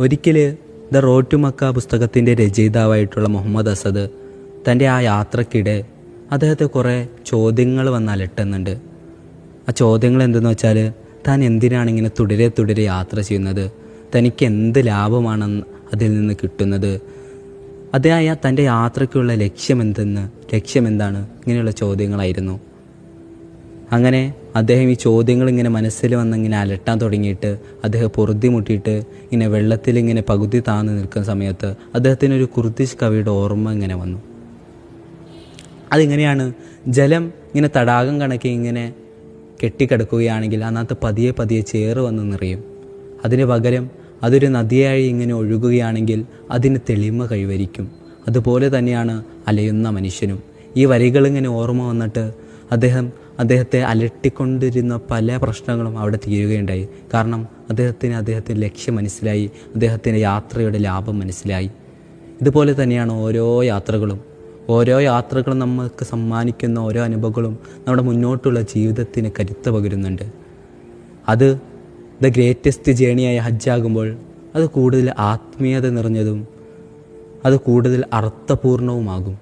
ഒരിക്കൽ the road to Mecca പുസ്തകത്തിൻ്റെ രചയിതാവായിട്ടുള്ള Muhammad Asad തൻ്റെ ആ യാത്രക്കിടെ അദ്ദേഹത്തെ കുറേ ചോദ്യങ്ങൾ വന്ന് അലട്ടുന്നുണ്ട്. ആ ചോദ്യങ്ങൾ എന്തെന്ന് വെച്ചാൽ, താൻ എന്തിനാണ് ഇങ്ങനെ തുടരെ യാത്ര ചെയ്യുന്നത്, തനിക്ക് എന്ത് ലാഭമാണ് അതിൽ നിന്ന് കിട്ടുന്നത്, അതായ തൻ്റെ യാത്രയ്ക്കുള്ള ലക്ഷ്യം എന്താണ്, ഇങ്ങനെയുള്ള ചോദ്യങ്ങളായിരുന്നു. അങ്ങനെ അദ്ദേഹം ഈ ചോദ്യങ്ങൾ ഇങ്ങനെ മനസ്സിൽ വന്നിങ്ങനെ അലട്ടാൻ തുടങ്ങിയിട്ട് അദ്ദേഹം പൊറുതിമുട്ടിയിട്ട് ഇങ്ങനെ വെള്ളത്തിൽ ഇങ്ങനെ പകുതി താന്ന് നിൽക്കുന്ന സമയത്ത് അദ്ദേഹത്തിനൊരു കുർദിഷ് കവിയുടെ ഓർമ്മ ഇങ്ങനെ വന്നു. അതിങ്ങനെയാണ്, ജലം ഇങ്ങനെ തടാകം കണക്കി ഇങ്ങനെ കെട്ടിക്കിടക്കുകയാണെങ്കിൽ അതിനകത്ത് പതിയെ ചേറ് വന്ന് നിറയും. അതിന് പകരം അതൊരു നദിയായി ഇങ്ങനെ ഒഴുകുകയാണെങ്കിൽ അതിന് തെളിമ കൈവരിക്കും. അതുപോലെ തന്നെയാണ് അലയുന്ന മനുഷ്യനും. ഈ വരികളിങ്ങനെ ഓർമ്മ വന്നിട്ട് അദ്ദേഹത്തെ അലട്ടിക്കൊണ്ടിരുന്ന പല പ്രശ്നങ്ങളും അവിടെ തീരുകയുണ്ടായി. കാരണം അദ്ദേഹത്തിൻ്റെ ലക്ഷ്യം മനസ്സിലായി, അദ്ദേഹത്തിൻ്റെ യാത്രയുടെ ലാഭം മനസ്സിലായി. ഇതുപോലെ തന്നെയാണ് ഓരോ യാത്രകളും നമുക്ക് സമ്മാനിക്കുന്ന ഓരോ അനുഭവങ്ങളും നമ്മുടെ മുന്നോട്ടുള്ള ജീവിതത്തിന് കരുത്ത് പകരുന്നുണ്ട്. അത് ദ ഗ്രേറ്റസ്റ്റ് ജേണിയായ ഹജ്ജാകുമ്പോൾ അത് കൂടുതൽ ആത്മീയത നിറഞ്ഞതും അത് കൂടുതൽ അർത്ഥപൂർണവുമാകും.